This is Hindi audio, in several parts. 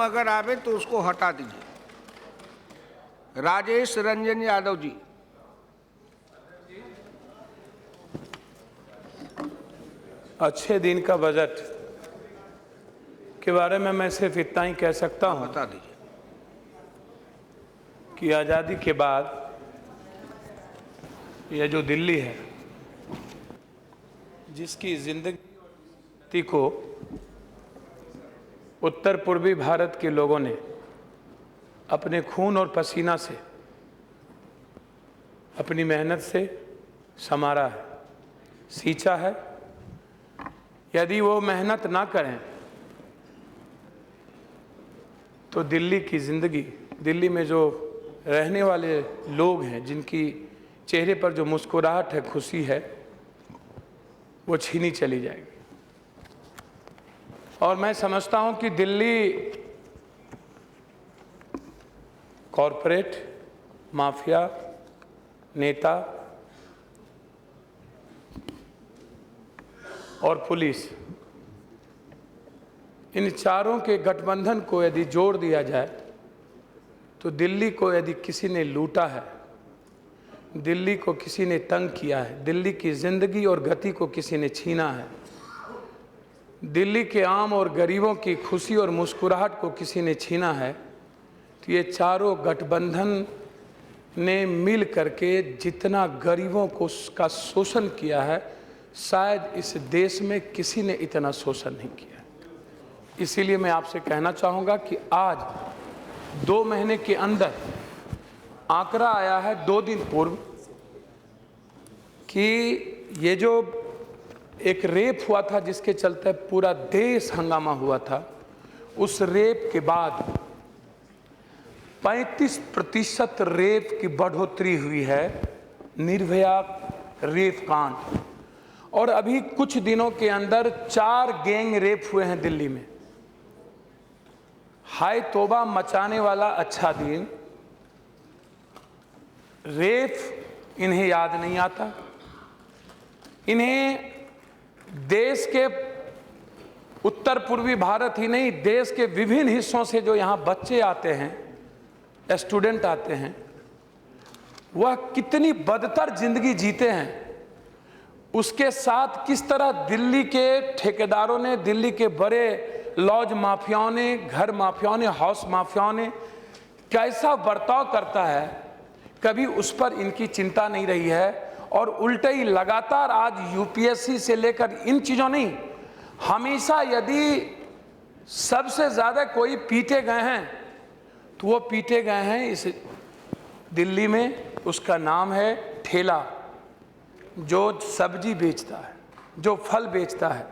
अगर आवे तो उसको हटा दीजिए। राजेश रंजन यादव जी। अच्छे दिन का बजट के बारे में मैं सिर्फ इतना ही कह सकता हूं बता दीजिए कि आज़ादी के बाद यह जो दिल्ली है, जिसकी जिंदगी को उत्तर पूर्वी भारत के लोगों ने अपने खून और पसीना से, अपनी मेहनत से संवारा है, सींचा है। यदि वो मेहनत ना करें तो दिल्ली की ज़िंदगी, दिल्ली में जो रहने वाले लोग हैं, जिनकी चेहरे पर जो मुस्कुराहट है, खुशी है, वो छीनी चली जाएगी। और मैं समझता हूं कि दिल्ली कॉरपोरेट, माफिया, नेता और पुलिस, इन चारों के गठबंधन को यदि जोड़ दिया जाए तो दिल्ली को यदि किसी ने लूटा है, दिल्ली को किसी ने तंग किया है, दिल्ली की जिंदगी और गति को किसी ने छीना है, दिल्ली के आम और गरीबों की खुशी और मुस्कुराहट को किसी ने छीना है, तो ये चारों गठबंधन ने मिल करके जितना गरीबों को का शोषण किया है, शायद इस देश में किसी ने इतना शोषण नहीं किया। इसीलिए मैं आपसे कहना चाहूँगा कि आज 2 महीने के अंदर आंकड़ा आया है 2 दिन पूर्व कि ये जो एक रेप हुआ था, जिसके चलते पूरा देश हंगामा हुआ था, उस रेप के बाद 35% रेप की बढ़ोतरी हुई है, निर्भया रेप कांड। और अभी कुछ दिनों के अंदर 4 गैंग रेप हुए हैं दिल्ली में। हाय तौबा मचाने वाला अच्छा दिन। रेप इन्हें याद नहीं आता। इन्हें देश के उत्तर पूर्वी भारत ही नहीं, देश के विभिन्न हिस्सों से जो यहाँ बच्चे आते हैं, स्टूडेंट आते हैं, वह कितनी बदतर जिंदगी जीते हैं, उसके साथ किस तरह दिल्ली के ठेकेदारों ने, दिल्ली के बड़े लॉज माफियाओं ने, घर माफियाओं ने, हाउस माफियाओं ने कैसा बर्ताव करता है, कभी उस पर इनकी चिंता नहीं रही है। और उल्टे ही लगातार आज यूपीएससी से लेकर इन चीज़ों नहीं, हमेशा यदि सबसे ज़्यादा कोई पीटे गए हैं तो वो पीटे गए हैं इस दिल्ली में, उसका नाम है ठेला, जो सब्जी बेचता है, जो फल बेचता है,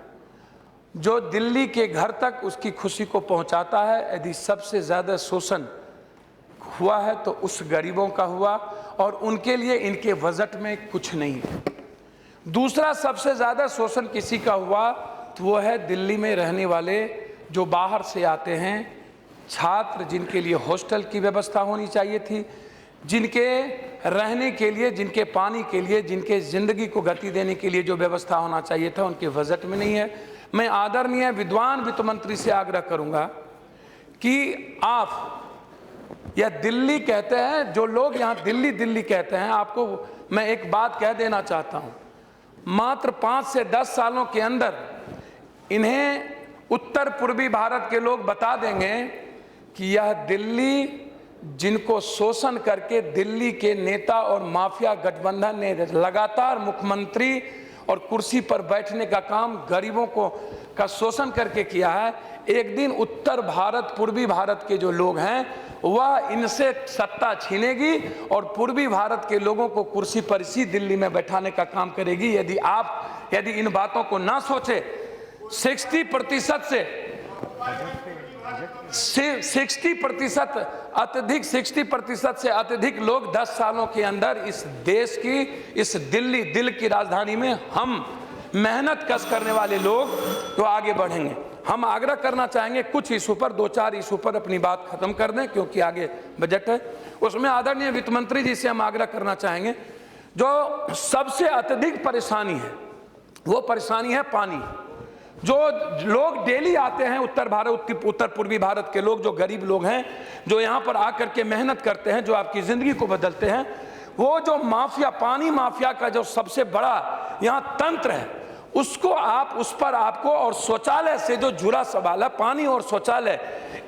जो दिल्ली के घर तक उसकी खुशी को पहुंचाता है। यदि सबसे ज़्यादा शोषण हुआ है तो उस गरीबों का हुआ, और उनके लिए इनके बजट में कुछ नहीं है। दूसरा सबसे ज़्यादा शोषण किसी का हुआ तो वो है दिल्ली में रहने वाले जो बाहर से आते हैं छात्र, जिनके लिए हॉस्टल की व्यवस्था होनी चाहिए थी, जिनके रहने के लिए, जिनके पानी के लिए, जिनके ज़िंदगी को गति देने के लिए जो व्यवस्था होना चाहिए था, उनके बजट में नहीं है। मैं आदरणीय विद्वान वित्त मंत्री से आग्रह करूंगा कि आप, या दिल्ली कहते हैं जो लोग यहाँ दिल्ली दिल्ली कहते हैं, आपको मैं एक बात कह देना चाहता हूँ, मात्र 5 से 10 सालों के अंदर इन्हें उत्तर पूर्वी भारत के लोग बता देंगे कि यह दिल्ली, जिनको शोषण करके दिल्ली के नेता और माफिया गठबंधन ने लगातार मुख्यमंत्री और कुर्सी पर बैठने का काम गरीबों को का शोषण करके किया है, एक दिन उत्तर भारत, पूर्वी भारत के जो लोग हैं, वह इनसे सत्ता छीनेगी और पूर्वी भारत के लोगों को कुर्सी पर इसी दिल्ली में बैठाने का काम करेगी। यदि इन बातों को ना सोचे, 60% से 60% से अत्यधिक लोग 10 सालों के अंदर इस देश की, इस दिल्ली, दिल की राजधानी में हम मेहनत कश करने वाले लोग तो आगे बढ़ेंगे। हम आग्रह करना चाहेंगे कुछ इशू पर, 2-4 इशू पर अपनी बात खत्म कर दें, क्योंकि आगे बजट है। उसमें आदरणीय वित्त मंत्री जी से हम आग्रह करना चाहेंगे, जो सबसे अत्यधिक परेशानी है वो परेशानी है पानी। जो लोग डेली आते हैं उत्तर पूर्वी भारत के लोग, जो गरीब लोग हैं, जो यहाँ पर आकर के मेहनत करते हैं, जो आपकी ज़िंदगी को बदलते हैं, वो जो माफिया, पानी माफिया का जो सबसे बड़ा यहाँ तंत्र है, उसको उस पर आपको, और शौचालय से जो जुड़ा सवाल है, पानी और शौचालय,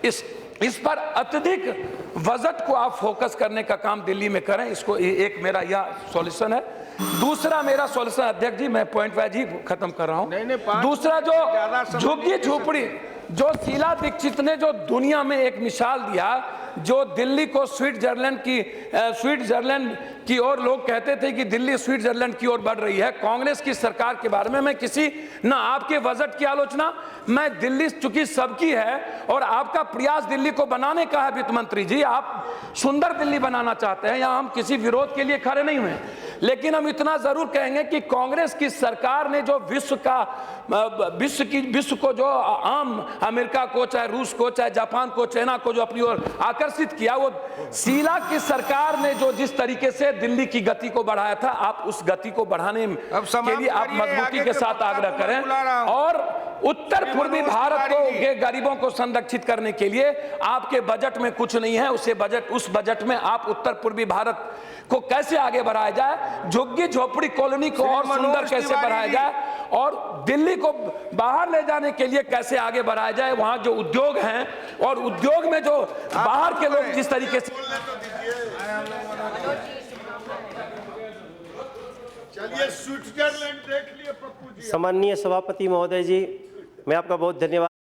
इस पर अत्यधिक बजट को आप फोकस करने का काम दिल्ली में करें। इसको एक मेरा यह सॉल्यूशन है। दूसरा मेरा सॉल्यूशन, अध्यक्ष जी मैं पॉइंट वाइज ही खत्म कर रहा हूं। दूसरा, जो झुग्गी झोपड़ी, जो शीला दीक्षित ने जो दुनिया में एक मिसाल दिया, जो दिल्ली को स्विट्जरलैंड की ओर, लोग कहते थे कि दिल्ली स्विट्जरलैंड की ओर बढ़ रही है कांग्रेस की सरकार के बारे में। मैं किसी ना आपके बजट की आलोचना, मैं दिल्ली चूंकि सबकी है और आपका प्रयास दिल्ली को बनाने का है वित्त मंत्री जी, आप सुंदर दिल्ली बनाना चाहते हैं, यहाँ हम किसी विरोध के लिए खड़े नहीं हुए, लेकिन हम इतना जरूर कहेंगे कि कांग्रेस की सरकार ने जो विश्व को, जो आम अमेरिका को, चाहे रूस को, चाहे जापान को, चाइना को जो अपनी ओर आकर्षित किया, वो शीला की सरकार ने जो जिस तरीके से दिल्ली की गति को बढ़ाया था, आप उस गति को बढ़ाने के लिए आप मजबूती के साथ आग्रह करें, और उत्तर पूर्वी भारत के गरीबों को संरक्षित करने के लिए आपके बजट में कुछ नहीं है। उस बजट में आप उत्तर पूर्वी भारत को कैसे आगे बढ़ाया जाए, झुग्गी झोपड़ी कॉलोनी को और सुंदर कैसे बढ़ाया जाए, और दिल्ली को बाहर ले जाने के लिए कैसे आगे बढ़ाया जाए, वहां जो उद्योग हैं, और उद्योग में जो बाहर के लोग जिस तरीके से, चलिए स्विट्जरलैंड देख लिए पप्पू जी। सम्माननीय सभापति महोदय जी, मैं आपका बहुत धन्यवाद